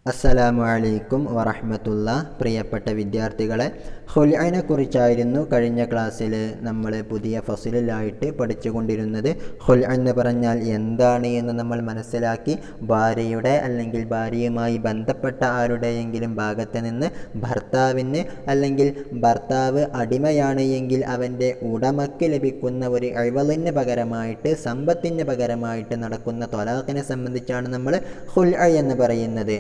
അസ്സലാമു അലൈക്കും വറഹ്മത്തുള്ളാ. പ്രിയപ്പെട്ട വിദ്യാർത്ഥികളെ, ഖുൽഇനെ കുറിച്ചായിരുന്നു കഴിഞ്ഞ ക്ലാസ്സിൽ നമ്മൾ പുതിയ ഫസ്ലിലായിട്ട് പഠിച്ചുകൊണ്ടിരുന്നത്. ഖുൽ എന്ന് പറഞ്ഞാൽ എന്താണ് എന്ന് നമ്മൾ മനസ്സിലാക്കി. ഭാര്യയുടെ അല്ലെങ്കിൽ ഭാര്യയുമായി ബന്ധപ്പെട്ട ആരുടെയെങ്കിലും ഭാഗത്ത് നിന്ന് ഭർത്താവിന് അല്ലെങ്കിൽ ഭർത്താവ് അടിമയാണ് എങ്കിൽ അവൻ്റെ ഉടമയ്ക്ക് ലഭിക്കുന്ന ഒരു ഇവളിന് പകരമായിട്ട്, സമ്പത്തിന് പകരമായിട്ട് നടക്കുന്ന ത്വലാഖിനെ സംബന്ധിച്ചാണ് നമ്മൾ ഖുൽ എന്ന് പറയുന്നത്.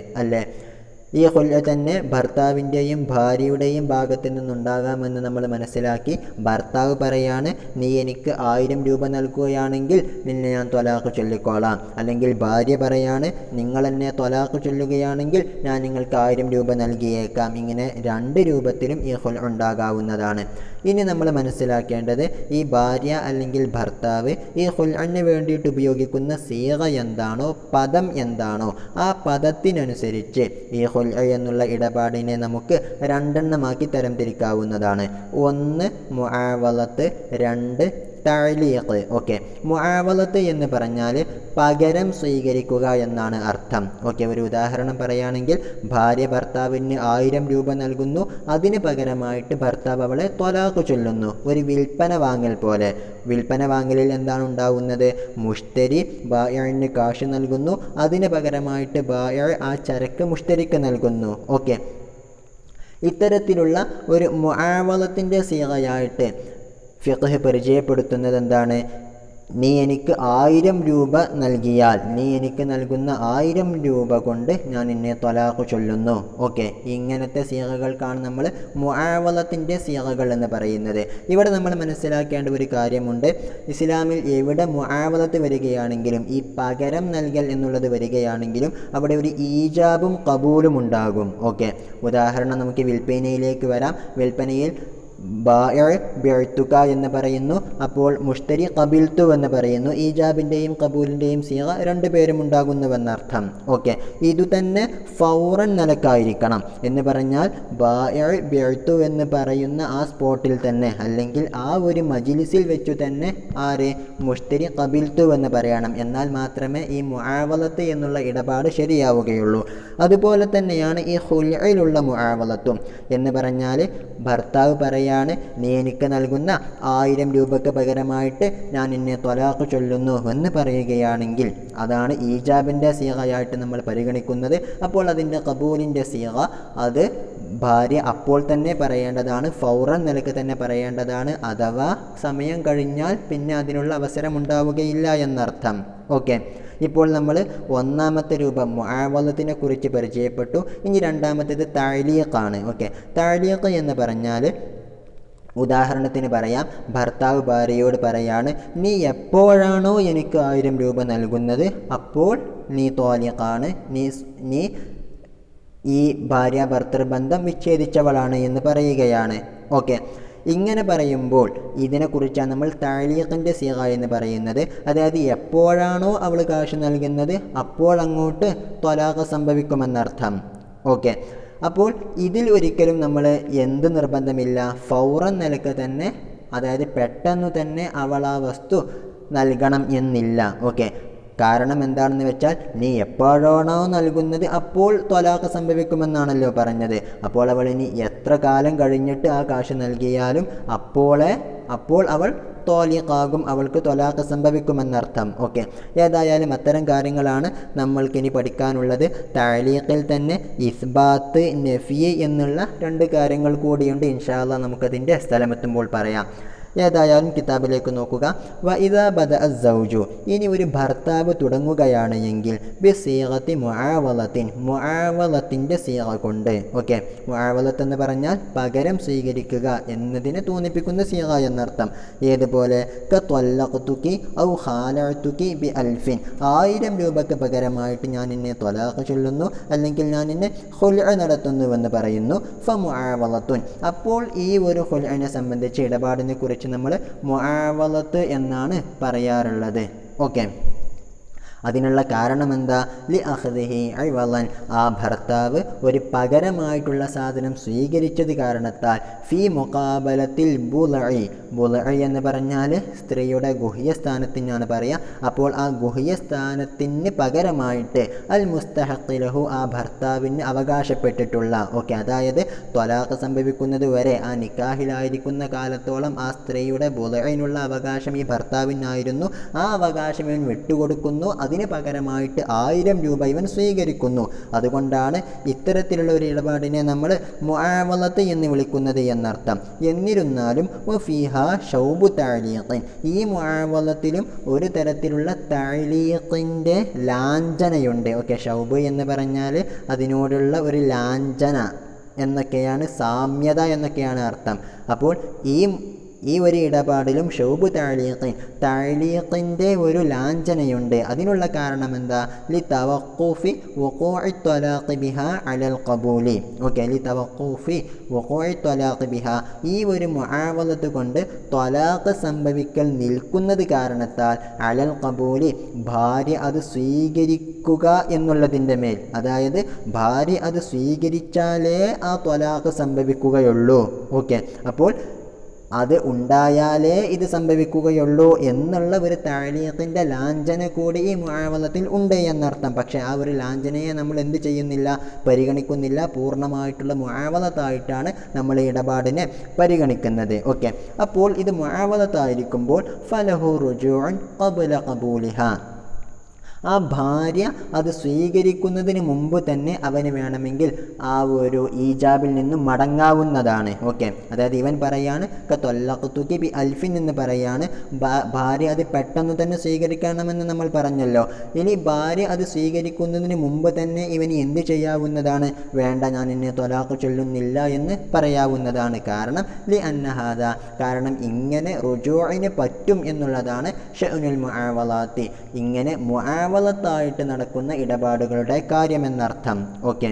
ഈ ഖുൽഅ തന്നെ ഭർത്താവിൻ്റെയും ഭാര്യയുടെയും ഭാഗത്തു നിന്നുണ്ടാകാമെന്ന് നമ്മൾ മനസ്സിലാക്കി. ഭർത്താവ് പറയാണ്, നീ എനിക്ക് 1000 രൂപ നൽകുകയാണെങ്കിൽ നിന്നെ ഞാൻ ത്വലാഖ് ചൊല്ലിക്കോളാം. അല്ലെങ്കിൽ ഭാര്യ പറയാണ്, നിങ്ങൾ എന്നെ ത്വലാഖ് ചൊല്ലുകയാണെങ്കിൽ ഞാൻ നിങ്ങൾക്ക് 1000 രൂപ നൽകിയേക്കാം. ഇങ്ങനെ 2 രൂപത്തിലും ഈ ഖുൽഅ ഉണ്ടാകാവുന്നതാണ്. ഇനി നമ്മൾ മനസ്സിലാക്കേണ്ടത്, ഈ ഭാര്യ അല്ലെങ്കിൽ ഭർത്താവ് ഈ ഖുൽഅന് വേണ്ടിയിട്ട് ഉപയോഗിക്കുന്ന സീഗ എന്താണോ, പദം എന്താണോ, ആ പദത്തിനനുസരിച്ച് ഈ ഖുൽഅ എന്നുള്ള ഇടപാടിനെ നമുക്ക് 2 എണ്ണമാക്കി തരംതിരിക്കാവുന്നതാണ്. 1 മുആവലത്ത്, 2 തഅലീഖ്. ഓക്കെ, മുആവലത്ത് എന്ന് പറഞ്ഞാൽ പകരം സ്വീകരിക്കുക എന്നാണ് അർത്ഥം. ഓക്കെ, ഒരു ഉദാഹരണം പറയുകയാണെങ്കിൽ, ഭാര്യ ഭർത്താവിന് 1000 രൂപ നൽകുന്നു, അതിന് പകരമായിട്ട് ഭർത്താവ് അവളെ ത്വലാഖ് ചൊല്ലുന്നു. ഒരു വിൽപ്പന വാങ്ങൽ പോലെ. വിൽപ്പന വാങ്ങലിൽ എന്താണ് ഉണ്ടാവുന്നത്? മുഷ്തരി ബായിഅന് കാശ് നൽകുന്നു, അതിന് പകരമായിട്ട് ബായിഅ ആ ചരക്ക് മുഷ്തരിക്ക് നൽകുന്നു. ഓക്കെ, ഇത്തരത്തിലുള്ള ഒരു മുആവലത്തിൻ്റെ സീഗയായിട്ട് ഫിഖ്ഹ് പരിചയപ്പെടുത്തുന്നത് എന്താണ്? നീ എനിക്ക് 1000 രൂപ നൽകിയാൽ, നീ എനിക്ക് നൽകുന്ന 1000 രൂപ കൊണ്ട് ഞാൻ നിന്നെ ത്വലാഖ് ചൊല്ലുന്നു. ഓക്കെ, ഇങ്ങനത്തെ സീഗകൾക്കാണ് നമ്മൾ മുആവലത്തിൻ്റെ സീഗകൾ എന്ന് പറയുന്നത്. ഇവിടെ നമ്മൾ മനസ്സിലാക്കേണ്ട ഒരു കാര്യമുണ്ട്. ഇസ്ലാമിൽ എവിടെ മുആവലത്ത് വരികയാണെങ്കിലും, ഈ പകരം നൽകൽ എന്നുള്ളത് വരികയാണെങ്കിലും, അവിടെ ഒരു ഈജാബും ഖബൂലും ഉണ്ടാകും. ഓക്കെ, ഉദാഹരണം നമുക്ക് വിൽപ്പനയിലേക്ക് വരാം. വിൽപ്പനയിൽ ബായിഅ ബിഅ്തുക എന്ന് പറയുന്നു, അപ്പോൾ മുഷ്തരി ഖബിൽതു എന്ന് പറയുന്നു. ഈജാബിൻ്റെയും ഖബൂലിൻ്റെയും സീഗ 2 പേരും ഉണ്ടാകുന്നുവെന്നർത്ഥം. ഓക്കെ, ഇതുതന്നെ ഫൗറൻ നിലക്കായിരിക്കണം. എന്ന് പറഞ്ഞാൽ ബായിഅ ബിഅ്തു എന്ന് പറയുന്ന ആ സ്പോട്ടിൽ തന്നെ, അല്ലെങ്കിൽ ആ ഒരു മജ്ലിസിൽ വെച്ചു തന്നെ മുഷ്തരി ഖബിൽതു എന്ന് പറയണം. എന്നാൽ മാത്രമേ ഈ മുആവലത്ത് എന്നുള്ള ഇടപാട് ശരിയാവുകയുള്ളൂ. അതുപോലെ തന്നെയാണ് ഈ ഖുൽഇലുള്ള മുആവലത്തും. എന്ന് പറഞ്ഞാൽ ഭർത്താവ് പറയാണ്, നീ എനിക്ക് നൽകുന്ന 1000 രൂപയ്ക്ക് പകരമായിട്ട് ഞാൻ നിന്നെ ത്വലാഖ് ചൊല്ലുന്നു എന്ന് പറയുകയാണെങ്കിൽ അതാണ് ഈജാബിൻ്റെ സീഗയായിട്ട് നമ്മൾ പരിഗണിക്കുന്നത്. അപ്പോൾ അതിൻ്റെ ഖബൂലിൻ്റെ സീഗ അത് ഭാര്യ അപ്പോൾ തന്നെ പറയേണ്ടതാണ്, ഫൗറൻ നിലക്ക് തന്നെ പറയേണ്ടതാണ്. അഥവാ സമയം കഴിഞ്ഞാൽ പിന്നെ അതിനുള്ള അവസരം ഉണ്ടാവുകയില്ല എന്നർത്ഥം. ഓക്കെ, ഇപ്പോൾ നമ്മൾ 1ാമത്തെ രൂപം മുആവലത്തിനെ കുറിച്ച് പരിചയപ്പെട്ടു. ഇനി 2ാമത്തേത് തഅലീഖാണ്. ഓക്കെ, തഅലീഖ് എന്ന് പറഞ്ഞാൽ, ഉദാഹരണത്തിന് പറയാം, ഭർത്താവ് ഭാര്യയോട് പറയാണ്, നീ എപ്പോഴാണോ എനിക്ക് 1000 രൂപ നൽകുന്നത് അപ്പോൾ നീ ത്വാലിഖാണ്, നീ ഈ ഭാര്യ ഭർത്തൃബന്ധം വിച്ഛേദിച്ചവളാണ് എന്ന് പറയുകയാണ്. ഓക്കെ, ഇങ്ങനെ പറയുമ്പോൾ ഇതിനെക്കുറിച്ചാണ് നമ്മൾ തഅലീഖിൻ്റെ സീഗ എന്ന് പറയുന്നത്. അതായത് എപ്പോഴാണോ അവൾ കാശ് നൽകുന്നത് അപ്പോൾ അങ്ങോട്ട് ത്വലാഖ് സംഭവിക്കുമെന്നർത്ഥം. ഓക്കെ, അപ്പോൾ ഇതിൽ ഒരിക്കലും നമ്മൾ എന്ത് നിർബന്ധമില്ല, ഫൗറൻ നിലക്ക് തന്നെ, അതായത് പെട്ടെന്ന് തന്നെ അവൾ ആ വസ്തു നൽകണം എന്നില്ല. ഓക്കെ, കാരണം എന്താണെന്ന് വെച്ചാൽ, നീ എപ്പോഴാണോ നൽകുന്നത് അപ്പോൾ ത്വലാഖ് സംഭവിക്കുമെന്നാണല്ലോ പറഞ്ഞത്. അപ്പോൾ അവൾ ഇനി എത്ര കാലം കഴിഞ്ഞിട്ട് ആ കാശ് നൽകിയാലും അപ്പോൾ അവൾ ത്വാലിഖാകും, അവൾക്ക് ത്വലാഖ് സംഭവിക്കുമെന്നർത്ഥം. ഓക്കെ, ഏതായാലും അത്തരം കാര്യങ്ങളാണ് നമ്മൾക്കിനി പഠിക്കാനുള്ളത്. തഅലീഖിൽ തന്നെ ഇസ്ബാത്ത്, നഫി എന്നുള്ള 2 കാര്യങ്ങൾ കൂടിയുണ്ട്. ഇൻഷാ അല്ലാഹ് നമുക്കതിൻ്റെ സ്ഥലമെത്തുമ്പോൾ പറയാം. ഏതായാലും കിതാബിലേക്ക് നോക്കുക. വഇദാ ബദഅ സൗജു, ഇനി ഒരു ഭർത്താവ് തുടങ്ങുകയാണ് എങ്കിൽ ബിസീഗത്തി മുആവലത്തിൻ, മുആവലത്തിൻ്റെ സീഗ കൊണ്ട്. ഓക്കെ, മുആവലത്ത് എന്ന് പറഞ്ഞാൽ പകരം സ്വീകരിക്കുക എന്നതിനെ തോന്നിപ്പിക്കുന്ന സീഗ എന്നർത്ഥം. ഏതുപോലെ, കത്വല്ലഖ്തുകി ഔ ഖാലഅ്തുകി ബി അൽഫിൻ, 1000 രൂപയ്ക്ക് പകരമായിട്ട് ഞാൻ നിന്നെ ത്വലാഖ് ചൊല്ലുന്നു, അല്ലെങ്കിൽ ഞാൻ നിന്നെ ഖുൽഅ നടത്തുന്നുവെന്ന് പറയുന്നു. ഫമുആവലത്തുൻ, അപ്പോൾ ഈ ഒരു ഖുൽഅനെ സംബന്ധിച്ച് ഇടപാടിനെ കുറിച്ച് നമ്മൾ മുആവലത്ത് എന്നാണ് പറയാറുള്ളത്. ഓക്കെ, അതിനുള്ള കാരണം എന്താ? ലി അഖ്ദിഹി ഇവളൻ, ആ ഭർത്താവ് ഒരു പകരമായിട്ടുള്ള സാധനം സ്വീകരിച്ചത് കാരണത്താൽ ഫി മുഖാബലത്തിൽ ബുലഇ, ബുലഇ എന്ന് പറഞ്ഞാൽ സ്ത്രീയുടെ ഗുഹ്യസ്ഥാനത്തിനാണ് പറയുക. അപ്പോൾ ആ ഗുഹ്യസ്ഥാനത്തിന് പകരമായിട്ട് അൽ മുസ്തഹഖ് ലഹു, ആ ഭർത്താവിന് അവകാശപ്പെട്ടിട്ടുള്ള, ഓക്കെ, അതായത് ത്വലാഖ് സംഭവിക്കുന്നത് വരെ ആ നിക്കാഹിലായിരിക്കുന്ന കാലത്തോളം ആ സ്ത്രീയുടെ ബുലഇനുള്ള അവകാശം ഈ ഭർത്താവിനായിരുന്നു. ആ അവകാശം ഇവൻ വിട്ടുകൊടുക്കുന്നു, അതിന് പകരമായിട്ട് 1000 രൂപ ഇവൻ സ്വീകരിക്കുന്നു. അതുകൊണ്ടാണ് ഇത്തരത്തിലുള്ള ഒരു ഇടപാടിനെ നമ്മൾ മുആവലത്ത് എന്ന് വിളിക്കുന്നത് എന്നർത്ഥം. എന്നിരുന്നാലും വഫീഹ ശൗബു തഅലീഖിൻ, ഈ മുആവലത്തിലും ഒരു തരത്തിലുള്ള തഅലീഖിൻ്റെ ലാഞ്ചനയുണ്ട്. ഓക്കെ, ശൗബ് എന്ന് പറഞ്ഞാൽ അതിനോടുള്ള ഒരു ലാഞ്ചന എന്നൊക്കെയാണ്, സാമ്യത എന്നൊക്കെയാണ് അർത്ഥം. അപ്പോൾ ഈ ഒരു ഇടപാടിലും ഷൗബു തഅലീഖിൻ്റെ ഒരു ലാഞ്ചനയുണ്ട്. അതിനുള്ള കാരണം എന്താ? ലി തവഖുഫി വുഖൂഇ ത്വലാഖി ബിഹാ അലൽ ഖബൂലി. ഓക്കെ, ലി തവഖുഫി വുഖൂഇ ത്വലാഖി ബിഹാ, ഈ ഒരു മുആവലത്ത് കൊണ്ട് ത്വലാഖ് സംഭവിക്കൽ നിൽക്കുന്നത് കാരണത്താൽ അലൽ ഖബൂലി, ഭാര്യ അത് സ്വീകരിക്കുക എന്നുള്ളതിൻ്റെ മേൽ, അതായത് ഭാര്യ അത് സ്വീകരിച്ചാലേ ആ ത്വലാഖ് സംഭവിക്കുകയുള്ളൂ. ഓക്കെ, അപ്പോൾ അത് ഉണ്ടായാലേ ഇത് സംഭവിക്കുകയുള്ളൂ എന്നുള്ള ഒരു തഅലീഖിൻ്റെ ലാഞ്ചന കൂടി ഈ മുആവലത്തിൽ ഉണ്ട് എന്നർത്ഥം. പക്ഷേ ആ ഒരു ലാഞ്ചനയെ നമ്മൾ എന്ത് ചെയ്യുന്നില്ല? പരിഗണിക്കുന്നില്ല. പൂർണ്ണമായിട്ടുള്ള മുആവലത്തായിട്ടാണ് നമ്മൾ ഈ ഇടപാടിനെ പരിഗണിക്കുന്നത്. ഓക്കെ, അപ്പോൾ ഇത് മുആവലത്തായിരിക്കുമ്പോൾ ഫലഹു റുജൂഉൻ ഖബ്ല ഖബൂലിഹാ, ആ ഭാര്യ അത് സ്വീകരിക്കുന്നതിന് മുമ്പ് തന്നെ അവന് വേണമെങ്കിൽ ആ ഒരു ഈജാബിൽ നിന്നും മടങ്ങാവുന്നതാണ്. ഓക്കെ, അതായത് ഇവൻ പറയാണ് തൊല്ലഖ്തുകി ബി അൽഫിൻ എന്ന് പറയാണ്, ഭാര്യ അത് പെട്ടെന്ന് തന്നെ സ്വീകരിക്കണമെന്ന് നമ്മൾ പറഞ്ഞല്ലോ. ഇനി ഭാര്യ അത് സ്വീകരിക്കുന്നതിന് മുമ്പ് തന്നെ ഇവന് എന്ത് ചെയ്യാവുന്നതാണ്? വേണ്ട, ഞാൻ എന്നെ ത്വലാഖ് ചൊല്ലുന്നില്ല എന്ന് പറയാവുന്നതാണ്. കാരണം ലി അന്നഹാദ, കാരണം ഇങ്ങനെ റുജൂഇന് പറ്റും എന്നുള്ളതാണ് ഷഅ്നുൽ മുആവലാത്തി, ഇങ്ങനെ മുആവലത്തായിട്ട് നടക്കുന്ന ഇടപാടുകളുടെ കാര്യമെന്നർത്ഥം. ഓക്കെ,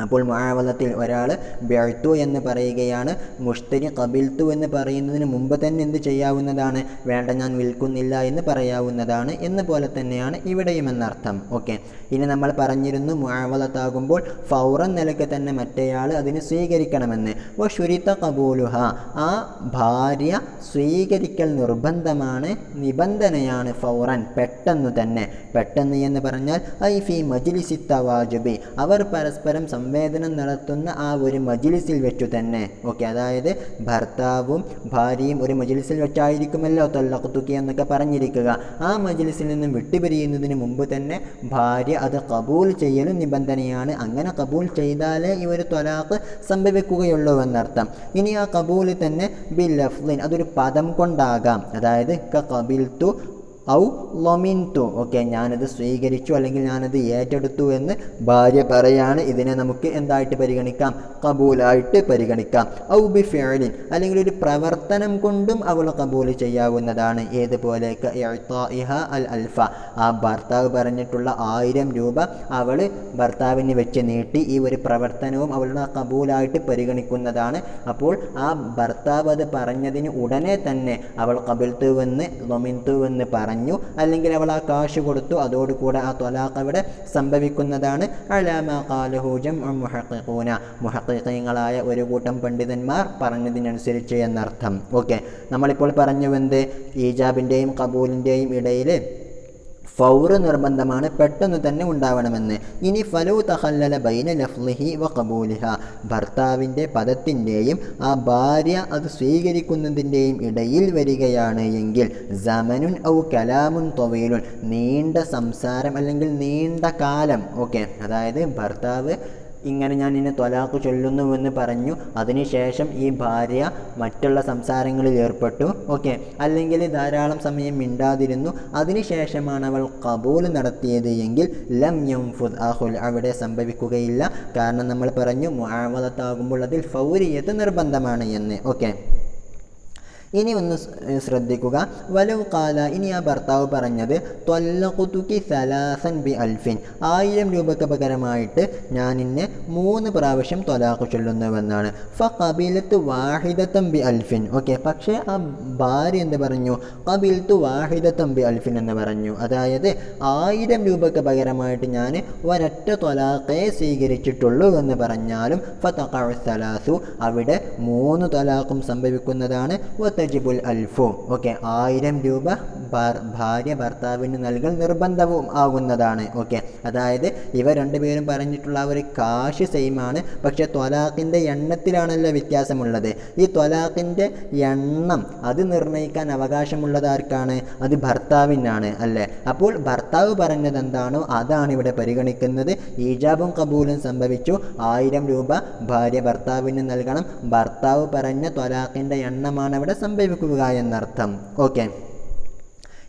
അപ്പോൾ മുആവലത്തിൽ ഒരാൾ ബിഅ്തു എന്ന് പറയുകയാണ്, മുഷ്തരി ഖബിൽതു എന്ന് പറയുന്നതിന് മുമ്പ് തന്നെ എന്ത് ചെയ്യാവുന്നതാണ്? വേണ്ട, ഞാൻ വിൽക്കുന്നില്ല എന്ന് പറയാവുന്നതാണ്. എന്ന് പോലെ തന്നെയാണ് ഇവിടെയും എന്നർത്ഥം. ഓക്കെ, ഇനി നമ്മൾ പറഞ്ഞിരുന്നു മുആവലത്താകുമ്പോൾ ഫൗറൻ നിലയ്ക്ക് തന്നെ മറ്റേയാൾ അതിന് സ്വീകരിക്കണമെന്ന്. വശുരിത ഖബൂലുഹ, ആ ഭാര്യ സ്വീകരിക്കൽ നിർബന്ധമാണ്, നിബന്ധനയാണ്. ഫൗറൻ, പെട്ടെന്ന് തന്നെ. പെട്ടെന്ന് എന്ന് പറഞ്ഞാൽ ഐ ഫി മജ്ലിസി തവാജുബി, അവർ പരസ്പരം സംവേദനം നടത്തുന്ന ആ ഒരു മജ്ലിസിൽ വെച്ചു തന്നെ. ഓക്കെ, അതായത് ഭർത്താവും ഭാര്യയും ഒരു മജ്ലിസിൽ വെച്ചായിരിക്കുമല്ലോ തൊല്ലഖ്തുകി എന്നൊക്കെ പറഞ്ഞിരിക്കുക. ആ മജ്ലിസിൽ നിന്നും വിട്ടുപിരിയുന്നതിന് മുമ്പ് തന്നെ ഭാര്യ അത് കബൂൽ ചെയ്യലും നിബന്ധനയാണ്. അങ്ങനെ കബൂൽ ചെയ്താലേ ഈ ഒരു ത്വലാഖ് സംഭവിക്കുകയുള്ളൂ എന്നർത്ഥം. ഇനി ആ കബൂൽ തന്നെ ബിൽ ലഫ്ളിൻ, അതൊരു പദം കൊണ്ടാകാം. അതായത് ഖബിൽതു ഔ ലൊമിൻതു, ഓക്കെ, ഞാനത് സ്വീകരിച്ചു അല്ലെങ്കിൽ ഞാനത് ഏറ്റെടുത്തു എന്ന് ഭാര്യ പറയാണ്. ഇതിനെ നമുക്ക് എന്തായിട്ട് പരിഗണിക്കാം? കബൂലായിട്ട് പരിഗണിക്കാം. ഔ ബി ഫിഅലിൻ, അല്ലെങ്കിൽ ഒരു പ്രവർത്തനം കൊണ്ടും അവൾ കബൂൽ ചെയ്യാവുന്നതാണ്. ഏതുപോലെ ഇഅ്താഇഹ അൽ അൽഫ, ആ ഭർത്താവ് പറഞ്ഞിട്ടുള്ള 1000 രൂപ അവൾ ഭർത്താവിന് വെച്ച് നീട്ടി. ഈ ഒരു പ്രവർത്തനവും അവളുടെ കബൂലായിട്ട് പരിഗണിക്കുന്നതാണ്. അപ്പോൾ ആ ഭർത്താവ് അത് പറഞ്ഞതിന് ഉടനെ തന്നെ അവൾ ഖബിൽതുവെന്ന് ലൊമിൻതുവെന്ന് പറഞ്ഞു, അല്ലെങ്കിൽ അവൾ ആ കാശ് കൊടുത്തു, അതോടുകൂടെ ആ ത്വലാഖ് അവിടെ സംഭവിക്കുന്നതാണ്. അലാമാ ഖാലഹു ജംഉ മുഹഖിഖൂന, മുഹഖിഖീങ്ങളായ ഒരു കൂട്ടം പണ്ഡിതന്മാർ പറഞ്ഞതിനനുസരിച്ച് എന്നർത്ഥം. ഓക്കെ, നമ്മളിപ്പോൾ പറഞ്ഞുവെന്ത്? ഈജാബിൻ്റെയും കബൂലിൻ്റെയും ഇടയിൽ ഫൗറ് നിർബന്ധമാണ്, പെട്ടെന്ന് തന്നെ ഉണ്ടാവണമെന്ന്. ഇനി ഫലു തഖല്ലല ബൈന ലഫ്ളിഹി വ ഖബൂലിഹ, ഭർത്താവിൻ്റെ പദത്തിൻ്റെയും ആ ഭാര്യ അത് സ്വീകരിക്കുന്നതിൻ്റെയും ഇടയിൽ വരികയാണ് എങ്കിൽ സമനുൻ ഔ കലാമുൻ ത്വവീലുൻ, നീണ്ട സംസാരം അല്ലെങ്കിൽ നീണ്ട കാലം. ഓക്കെ, അതായത് ഭർത്താവ് ഇങ്ങനെ ഞാൻ ഇന്നെ ത്വലാഖ് ചൊല്ലുന്നുവെന്ന് പറഞ്ഞു, അതിനുശേഷം ഈ ഭാര്യ മറ്റുള്ള സംസാരങ്ങളിൽ ഏർപ്പെട്ടു. ഓക്കെ, അല്ലെങ്കിൽ ധാരാളം സമയം മിണ്ടാതിരുന്നു, അതിനുശേഷമാണ് അവൾ കബൂൽ നടത്തിയത് എങ്കിൽ ലം യംഫുദ് അഹുൽ, അവിടെ സംഭവിക്കുകയില്ല. കാരണം നമ്മൾ പറഞ്ഞു മുആവലത്താകുമ്പോൾ അതിൽ ഫൗരിയത്ത് നിർബന്ധമാണ് എന്ന്. ഓക്കെ, ഇനി ഒന്ന് ശ്രദ്ധിക്കുക. വലൗ ഖാല, ഇനി ആ ഭർത്താവ് പറഞ്ഞത് ത്വല്ലഖ്തുകി സലാസൻ ബി അൽഫിൻ, 1000 രൂപയ്ക്ക് പകരമായിട്ട് ഞാൻ നിന്നെ 3 പ്രാവശ്യം ത്വലാഖ് ചൊല്ലുന്നുവെന്നാണ്. ഫഖബിലത്തു വാഹിദത്തൻ ബി അൽഫിൻ. ഓക്കെ, പക്ഷേ ആ ഭാര്യ എന്ത് പറഞ്ഞു? ഖബിൽത്തു വാഹിദത്തൻ ബി അൽഫിൻ എന്ന് പറഞ്ഞു. അതായത് 1000 രൂപയ്ക്ക് പകരമായിട്ട് ഞാൻ ഒരൊറ്റ ത്വലാഖേ സ്വീകരിച്ചിട്ടുള്ളൂ എന്ന് പറഞ്ഞാലും ഫതഖഉ സലാസു, അവിടെ 3 ത്വലാഖും സംഭവിക്കുന്നതാണ്. വതജിബുൽ അൽഫു, ഓക്കെ, 1000 രൂപ ഭാര്യ ഭർത്താവിന് നൽകൽ നിർബന്ധവും ആകുന്നതാണ്. ഓക്കെ, അതായത് ഇവ രണ്ടുപേരും പറഞ്ഞിട്ടുള്ള ആ ഒരു കാശ് സെയിമാണ്, പക്ഷേ ത്വലാഖിൻ്റെ എണ്ണത്തിലാണല്ലോ വ്യത്യാസമുള്ളത്. ഈ ത്വലാഖിൻ്റെ എണ്ണം അത് നിർണ്ണയിക്കാൻ അവകാശമുള്ളത് ആർക്കാണ്? അത് ഭർത്താവിനാണ്, അല്ലേ? അപ്പോൾ ഭർത്താവ് പറഞ്ഞത് എന്താണോ അതാണ് ഇവിടെ പരിഗണിക്കുന്നത്. ഈജാബും കബൂലും സംഭവിച്ചു. 1000 രൂപ ഭാര്യ ഭർത്താവിന് നൽകണം. ഭർത്താവ് പറഞ്ഞ ത്വലാഖിൻ്റെ എണ്ണമാണ് അവിടെ സംഭവിക്കുക എന്നർത്ഥം. ഓക്കെ,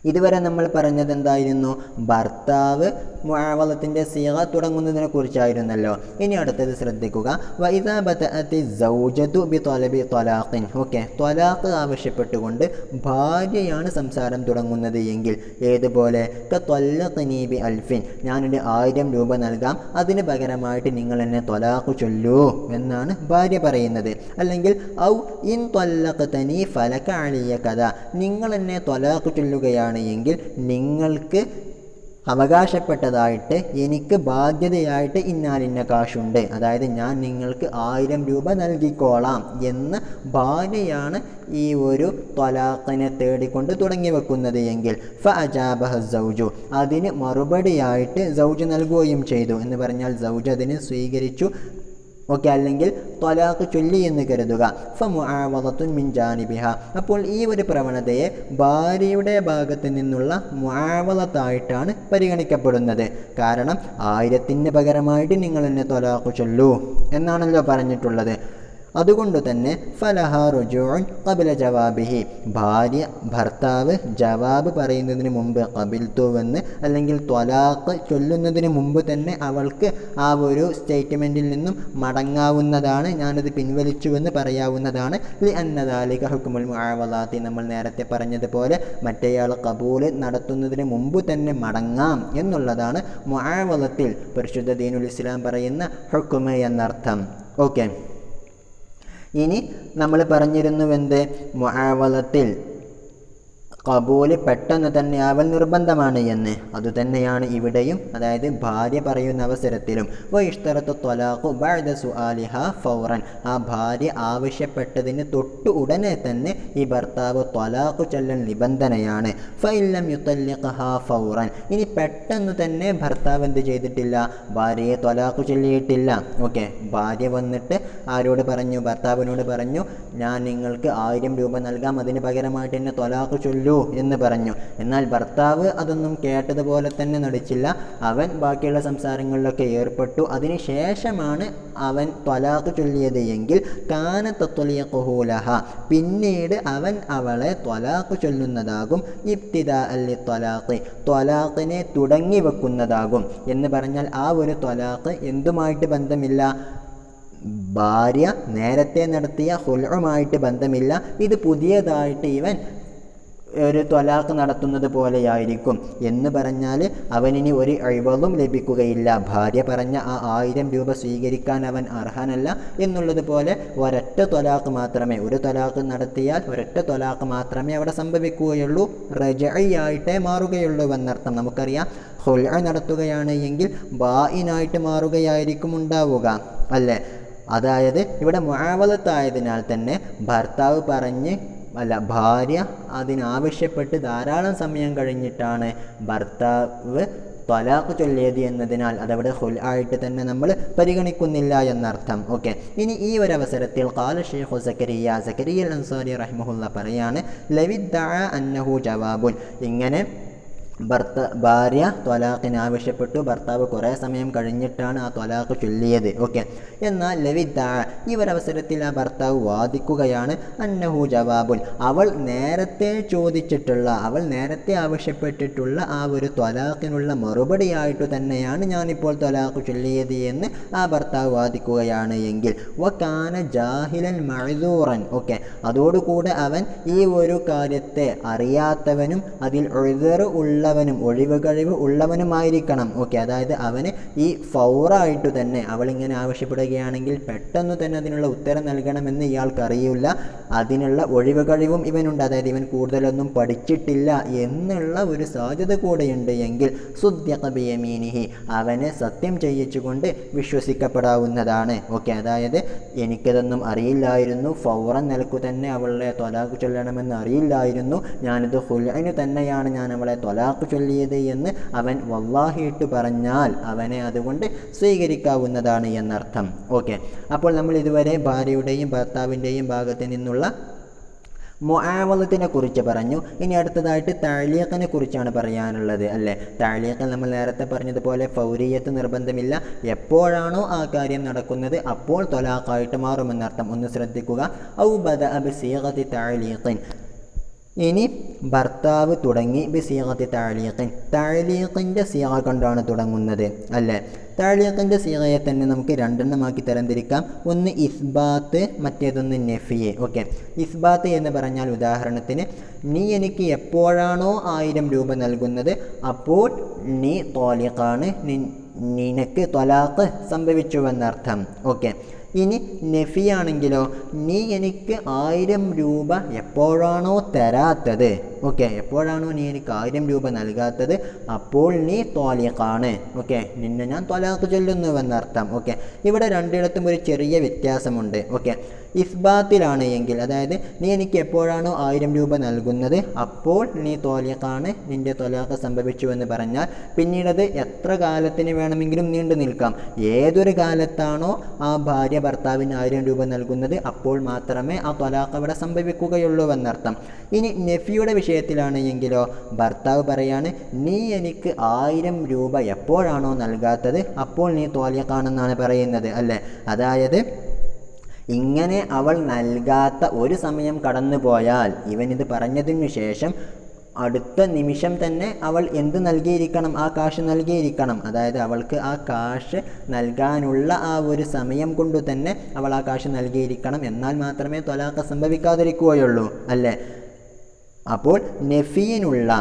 ഇതുവരെ നമ്മൾ പറഞ്ഞത് എന്തായിരുന്നു? ഭർത്താവ് മുആവളത്തിൻ്റെ സീഗ തുടങ്ങുന്നതിനെ കുറിച്ചായിരുന്നല്ലോ. ഇനി അടുത്തത് ശ്രദ്ധിക്കുക. വഇദാ ബതഅതി സൗജതു ബിതലബി ത്വലാഖിൻ. ഓക്കെ, ത്വലാഖ് ആവശ്യപ്പെട്ടുകൊണ്ട് ഭാര്യയാണ് സംസാരം തുടങ്ങുന്നത് എങ്കിൽ ഏതുപോലെ? ത്വല്ലഖ്നി ബി അൽഫിൻ, ഞാനൊരു 1000 രൂപ നൽകാം, അതിന് പകരമായിട്ട് നിങ്ങൾ എന്നെ ത്വലാഖ് ചൊല്ലൂ എന്നാണ് ഭാര്യ പറയുന്നത്. അല്ലെങ്കിൽ ഔ ഇൻ ത്വല്ലഖ്തനി ഫലക അലിയ കഥ, നിങ്ങൾ എന്നെ ത്വലാഖ് ചൊല്ലുകയാണ് എങ്കിൽ നിങ്ങൾക്ക് അവകാശപ്പെട്ടതായിട്ട് എനിക്ക് ബാധ്യതയായിട്ട് ഇന്നാലിന്ന കാശുണ്ട്, അതായത് ഞാൻ നിങ്ങൾക്ക് 1000 രൂപ നൽകിക്കോളാം എന്ന് ഭാര്യയാണ് ഈ ഒരു ത്വലാഖിനെ തേടിക്കൊണ്ട് തുടങ്ങി വെക്കുന്നത് എങ്കിൽ ഫഅജാബഹ സൗജു, അതിന് മറുപടിയായിട്ട് സൗജ് നൽകുകയും ചെയ്തു എന്ന് പറഞ്ഞാൽ സൗജ് അതിനെ സ്വീകരിച്ചു. ഓക്കെ, അല്ലെങ്കിൽ ത്വലാഖ് ചൊല്ലി എന്ന് കരുതുക. ഫമുആവളത്തുൻ മിൻ ജാനിബിഹ, അപ്പോൾ ഈ ഒരു പ്രവണതയെ ഭാര്യയുടെ ഭാഗത്ത് നിന്നുള്ള മുആവളത്തായിട്ടാണ് പരിഗണിക്കപ്പെടുന്നത്. കാരണം 1000-ന് പകരമായിട്ട് നിങ്ങൾ എന്നെ ത്വലാഖ് ചൊല്ലൂ എന്നാണല്ലോ പറഞ്ഞിട്ടുള്ളത്. അതുകൊണ്ട് തന്നെ ഫലഹ റുജൂഉൻ ഖബല ജവാബിഹി, ഭാര്യ ഭർത്താവ് ജവാബ് പറയുന്നതിന് മുമ്പ് ഖബിൽത്തുവെന്ന് അല്ലെങ്കിൽ ത്വലാഖ് ചൊല്ലുന്നതിന് മുമ്പ് തന്നെ അവൾക്ക് ആ ഒരു സ്റ്റേറ്റ്മെൻറ്റിൽ നിന്നും മടങ്ങാവുന്നതാണ്, ഞാനത് പിൻവലിച്ചുവെന്ന് പറയാവുന്നതാണ്. ലി അന്ന ദാലിക ഹുക്മുൽ മുആവളാത്തി, നമ്മൾ നേരത്തെ പറഞ്ഞതുപോലെ മറ്റേയാൾ ഖബൂൽ നടത്തുന്നതിന് മുമ്പ് തന്നെ മടങ്ങാം എന്നുള്ളതാണ് മുആവളത്തിൽ പരിശുദ്ധ ദീനുൽ ഇസ്ലാം പറയുന്ന ഹുക്മ് എന്നർത്ഥം. ഓക്കെ, ഇനി നമ്മൾ പറഞ്ഞിരുന്നുവെന്ത്? മുആവളത്തിൽ ഖബൂൽ പെട്ടെന്ന് തന്നെ ആവൽ നിർബന്ധമാണ് എന്ന്. അതുതന്നെയാണ് ഇവിടെയും, അതായത് ഭാര്യ പറയുന്ന അവസരത്തിലും. വഇഷ്തറത്തു ത്വലാഖു ബഅദ സുആലിഹ ഫൗറൻ, ആ ഭാര്യ ആവശ്യപ്പെട്ടതിന് തൊട്ട് ഉടനെ തന്നെ ഈ ഭർത്താവ് ത്വലാഖ് ചൊല്ലൽ നിബന്ധനയാണ്. ഫഇല്ലം യുതല്ലിഖഹ ഫൗറൻ, ഇനി പെട്ടെന്ന് തന്നെ ഭർത്താവ് എന്ത് ചെയ്തിട്ടില്ല? ഭാര്യയെ ത്വലാഖ് ചൊല്ലിയിട്ടില്ല. ഓക്കെ, ഭാര്യ വന്നിട്ട് ആരോട് പറഞ്ഞു? ഭർത്താവിനോട് പറഞ്ഞു, ഞാൻ നിങ്ങൾക്ക് 1000 രൂപ നൽകാം, അതിന് പകരമായിട്ട് എന്നെ ത്വലാഖ് ചൊല്ലൂ എന്ന് പറഞ്ഞു. എന്നാൽ ഭർത്താവ് അതൊന്നും കേട്ടതുപോലെ തന്നെ നടിച്ചില്ല. അവൻ ബാക്കിയുള്ള സംസാരങ്ങളിലൊക്കെ ഏർപ്പെട്ടു. അതിനുശേഷമാണ് അവൻ ത്വലാഖ് ചൊല്ലിയത് എങ്കിൽ കാന തത്വലിഖുഹു ലഹ, പിന്നീട് അവൻ അവളെ ത്വലാഖ് ചൊല്ലുന്നതാകും. ഇബ്തിദാഅൻ ലിത്വലാഖി, ത്വലാഖിനെ തുടങ്ങി വെക്കുന്നതാകും. എന്ന് പറഞ്ഞാൽ ആ ഒരു ത്വലാഖ് എന്തുമായിട്ട് ബന്ധമില്ല? ഭാര്യ നേരത്തെ നടത്തിയ ഖുൽഉമായിട്ട് ബന്ധമില്ല. ഇത് പുതിയതായിട്ട് ഇവൻ ഒരു ത്വലാഖ് നടത്തുന്നത് പോലെയായിരിക്കും. എന്ന് പറഞ്ഞാൽ അവനിനി ഒരു ഇവളും ലഭിക്കുകയില്ല. ഭാര്യ പറഞ്ഞ ആ 1000 രൂപ സ്വീകരിക്കാൻ അവൻ അർഹനല്ല എന്നുള്ളതുപോലെ ഒരൊറ്റ ത്വലാഖ് മാത്രമേ, ഒരു ത്വലാഖ് നടത്തിയാൽ ഒരൊറ്റ ത്വലാഖ് മാത്രമേ അവിടെ സംഭവിക്കുകയുള്ളൂ, റജഈയായിട്ടേ മാറുകയുള്ളൂ എന്നർത്ഥം. നമുക്കറിയാം, ഖുൽഉ നടത്തുകയാണ് എങ്കിൽ ബായിനായിട്ട് മാറുകയായിരിക്കും ഉണ്ടാവുക, അല്ലേ? അതായത് ഇവിടെ മുആവളത്തായതിനാൽ തന്നെ ഭർത്താവ് പറഞ്ഞ് ഭാര്യ അതിനാവശ്യപ്പെട്ട് ധാരാളം സമയം കഴിഞ്ഞിട്ടാണ് ഭർത്താവ് ത്വലാഖ് ചൊല്ലിയത് എന്നതിനാൽ അതവിടെ ഖുൽആയിട്ട് തന്നെ നമ്മൾ പരിഗണിക്കുന്നില്ല എന്നർത്ഥം. ഓക്കെ, ഇനി ഈ ഒരു അവസരത്തിൽ ഖാല ശൈഖു സക്കരിയ അൽ അൻസാരി റഹിമഹുല്ലാ പറയാണ്, ലവിദ്ദഅ അന്നഹു ജവാബുൻ, ഇങ്ങനെ ഭാര്യ ത്വലാഖിന് ആവശ്യപ്പെട്ടു. ഭർത്താവ് കുറേ സമയം കഴിഞ്ഞിട്ടാണ് ആ ത്വലാഖ് ചൊല്ലിയത്. ഓക്കെ. എന്നാൽ ലവിദ്ദ ഈ ഒരവസരത്തിൽ ആ ഭർത്താവ് വാദിക്കുകയാണ് അന്നഹു ജവാബുൻ, അവൾ നേരത്തെ ചോദിച്ചിട്ടുള്ള, അവൾ നേരത്തെ ആവശ്യപ്പെട്ടിട്ടുള്ള ആ ഒരു ത്വലാഖിനുള്ള മറുപടിയായിട്ട് തന്നെയാണ് ഞാനിപ്പോൾ ത്വലാഖ് ചൊല്ലിയത് എന്ന് ആ ഭർത്താവ് വാദിക്കുകയാണ് എങ്കിൽ വകാന ജാഹിലൻ മഅ്ദൂറൻ. ഓക്കെ. അതോടുകൂടെ അവൻ ഈ ഒരു കാര്യത്തെ അറിയാത്തവനും അതിൽ ഉദ്ർ ഉള്ളവനും ഒഴിവ് കഴിവ് ഉള്ളവനുമായിരിക്കണം. ഓക്കെ. അതായത് അവന് ഈ ഫൗറായിട്ട് തന്നെ അവളിങ്ങനെ ആവശ്യപ്പെടുകയാണെങ്കിൽ പെട്ടെന്ന് തന്നെ അതിനുള്ള ഉത്തരം നൽകണമെന്ന് ഇയാൾക്ക് അറിയില്ല. അതിനുള്ള ഒഴിവ് കഴിവും ഇവനുണ്ട്. അതായത് ഇവൻ കൂടുതലൊന്നും പഠിച്ചിട്ടില്ല എന്നുള്ള ഒരു സാധ്യത കൂടെയുണ്ട് എങ്കിൽ സുദ്ദിഖ ബിയമീനിഹി, അവനെ സത്യം ചെയ്യിച്ചുകൊണ്ട് വിശ്വസിക്കപ്പെടാവുന്നതാണ്. ഓക്കെ. അതായത് എനിക്കതൊന്നും അറിയില്ലായിരുന്നു, ഫൗറൻ നിലക്കു തന്നെ അവളെ ത്വലാഖ് ചൊല്ലണമെന്ന് അറിയില്ലായിരുന്നു, ഞാനിത് ഖുൽഇന് തന്നെയാണ് ഞാൻ അവളെ ത്വലാഖ് ചൊല്ലിയത് എന്ന് അവൻ വല്ലാഹിയിട്ട് പറഞ്ഞാൽ അവനെ അതുകൊണ്ട് സ്വീകരിക്കാവുന്നതാണ് എന്നർത്ഥം. ഓക്കെ. അപ്പോൾ നമ്മൾ ഇതുവരെ ഭാര്യയുടെയും ഭർത്താവിൻ്റെയും ഭാഗത്ത് നിന്നുള്ള മുആവലത്തിനെ കുറിച്ച് പറഞ്ഞു. ഇനി അടുത്തതായിട്ട് തഅലീഖിനെ കുറിച്ചാണ് പറയാനുള്ളത് അല്ലേ. തഅലീഖിൽ നമ്മൾ നേരത്തെ പറഞ്ഞതുപോലെ ഫൗരിയത്ത് നിർബന്ധമില്ല. എപ്പോഴാണോ ആ കാര്യം നടക്കുന്നത് അപ്പോൾ ത്വലാഖായിട്ട് മാറുമെന്നർത്ഥം. ഒന്ന് ശ്രദ്ധിക്കുക. ഔ ബദഅ ബിസീഗതി തഅലീഖിൻ, ഇനി ഭർത്താവ് തുടങ്ങി ബിസീഗത്തി തഅലീഖിൻ, തഅലീഖിൻ്റെ സീഗ കൊണ്ടാണ് തുടങ്ങുന്നത് അല്ലേ. തഅലീഖിൻ്റെ സീഗയെ തന്നെ നമുക്ക് രണ്ടെണ്ണമാക്കി തരംതിരിക്കാം. ഒന്ന് ഇസ്ബാത്ത്, മറ്റേതൊന്ന് നഫി. ഓക്കെ. ഇസ്ബാത്ത് എന്ന് പറഞ്ഞാൽ ഉദാഹരണത്തിന് നീ എനിക്ക് എപ്പോഴാണോ 1000 രൂപ നൽകുന്നത് അപ്പോൾ നീ ത്വാലിഖാണ്, നിനക്ക് ത്വലാഖ് സംഭവിച്ചുവെന്നർത്ഥം. ഓക്കെ. ഇനി നഫിയാണെങ്കിലോ നീ എനിക്ക് 1000 രൂപ എപ്പോഴാണോ തരാത്തത്, ഓക്കെ, എപ്പോഴാണോ നീ എനിക്ക് 1000 രൂപ നൽകാത്തത് അപ്പോൾ നീ ത്വാലിഖാണ്. ഓക്കെ. നിന്നെ ഞാൻ ത്വലാഖ് ചൊല്ലുന്നുവെന്നർത്ഥം. ഓക്കെ. ഇവിടെ രണ്ടിടത്തും ഒരു ചെറിയ വ്യത്യാസമുണ്ട്. ഓക്കെ. ഇസ്ബാത്തിലാണ് എങ്കിൽ, അതായത് നീ എനിക്ക് എപ്പോഴാണോ 1000 രൂപ നൽകുന്നത് അപ്പോൾ നീ ത്വാലിഖാണ്, നിൻ്റെ ത്വലാഖ് സംഭവിച്ചുവെന്ന് പറഞ്ഞാൽ പിന്നീടത് എത്ര കാലത്തിന് വേണമെങ്കിലും നീണ്ടു നിൽക്കാം. ഏതൊരു കാലത്താണോ ആ ഭാര്യ ഭർത്താവിന് 1000 രൂപ നൽകുന്നത് അപ്പോൾ മാത്രമേ ആ ത്വലാഖ് അവിടെ സംഭവിക്കുകയുള്ളൂ എന്നർത്ഥം. ഇനി നഫിയുടെ വിഷയത്തിലാണ് എങ്കിലോ ഭർത്താവ് പറയാണ് നീ എനിക്ക് 1000 രൂപ എപ്പോഴാണോ നൽകാത്തത് അപ്പോൾ നീ ത്വാലിഖാണെന്നാണ് പറയുന്നത് അല്ലേ. അതായത് ഇങ്ങനെ അവൾ നൽകാത്ത ഒരു സമയം കടന്നു പോയാൽ ഇവനിത് പറഞ്ഞതിനു ശേഷം അടുത്ത നിമിഷം തന്നെ അവൾ എന്ത് നൽകിയിരിക്കണം, ആ കാശ് നൽകിയിരിക്കണം. അതായത് അവൾക്ക് ആ കാശ് നൽകാനുള്ള ആ ഒരു സമയം കൊണ്ടു തന്നെ അവൾ ആ കാശ് നൽകിയിരിക്കണം. എന്നാൽ മാത്രമേ ത്വലാഖ് സംഭവിക്കാതിരിക്കുകയുള്ളൂ അല്ലേ. അപ്പോൾ നഫിയിനുള്ള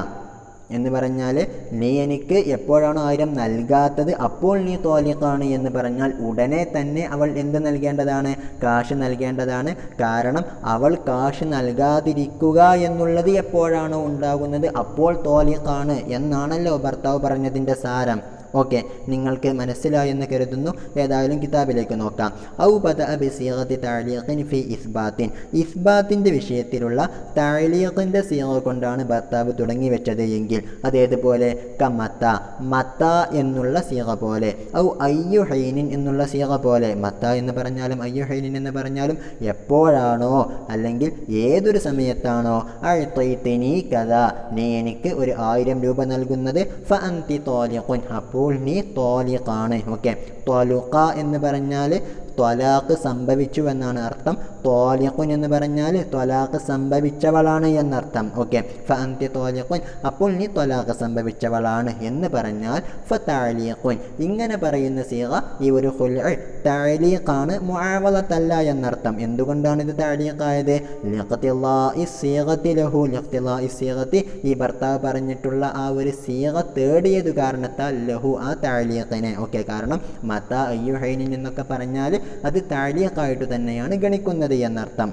എന്ന് പറഞ്ഞാൽ നീ എനിക്ക് എപ്പോഴാണോ 1000 നൽകാത്തത് അപ്പോൾ നീ ത്വാലിഖാണ് എന്ന് പറഞ്ഞാൽ ഉടനെ തന്നെ അവൾ എന്ത് നൽകേണ്ടതാണ്, കാശ് നൽകേണ്ടതാണ്. കാരണം അവൾ കാശ് നൽകാതിരിക്കുക എന്നുള്ളത് എപ്പോഴാണോ ഉണ്ടാകുന്നത് അപ്പോൾ ത്വാലിഖാണ് എന്നാണല്ലോ ഭർത്താവ് പറഞ്ഞതിൻ്റെ സാരം. ഓക്കെ. നിങ്ങൾക്ക് മനസ്സിലായെന്ന് കരുതുന്നു. ഏതായാലും കിതാബിലേക്ക് നോക്കാം. ഔ ബദഅ ബിസീഗത്തി തഅലീഖിൻ ഫി ഇസ്ബാത്തിൻ, ഇസ്ബാത്തിൻ്റെ വിഷയത്തിലുള്ള തഅലീഖിൻ്റെ സീഗ കൊണ്ടാണ് ഭർത്താവ് തുടങ്ങി വെച്ചത് എങ്കിൽ അതേതുപോലെ കമത്ത, മത്ത എന്നുള്ള സീഗ പോലെ, ഔ അയ്യു ഹൈനിൻ എന്നുള്ള സീഗ പോലെ. മത്ത എന്ന് പറഞ്ഞാലും അയ്യു ഹൈനിൻ എന്ന് പറഞ്ഞാലും എപ്പോഴാണോ അല്ലെങ്കിൽ ഏതൊരു സമയത്താണോ അഅ്തൈതനി കദ, നീ എനിക്ക് ഒരു 1000 രൂപ നൽകുന്നത് ഫ അൻതി ത്വാലിഖുൻ, അപ്പോൾ നീ ത്വാലിഖാണ്. ഓക്കെ. ത്വലുഖ എന്ന് പറഞ്ഞാൽ ത്വലാഖ് സംഭവിച്ചു എന്നാണ് അർത്ഥം. ത്വാലിഖുൻ എന്ന് പറഞ്ഞാൽ ത്വലാഖ് സംഭവിച്ചവളാണ് എന്നർത്ഥം. ഓക്കെ. ഫഅൻതി ത്വാലിഖുൻ, അപ്പോൾ നീ ത്വലാഖ് സംഭവിച്ചവളാണ് എന്ന് പറഞ്ഞാൽ ഫതഅലീഖുൻ. ഇങ്ങനെ പറയുന്ന സീഗ ഈ ഒരു ഖുൽഉ തഅലീഖാണ്, മുആവലത്തല്ല എന്നർത്ഥം. എന്തുകൊണ്ടാണ് ഇത് തഅലീഖായത്? ലിഖ്തിലാഇ സീഗതി ലഹു, ലിഖ്തിലാഇ സീഗതി ഈ ഭർത്താവ് പറഞ്ഞിട്ടുള്ള ആ ഒരു സീഗ തേടിയത് കാരണത്താൽ ലഹു ആ തഅലീഖിനെ. ഓക്കെ. കാരണം മത അയ്യു ഹൈനിൻ എന്നൊക്കെ പറഞ്ഞാൽ അത് തഅലീഖായിട്ട് തന്നെയാണ് ഗണിക്കുന്നത് എന്നർത്ഥം.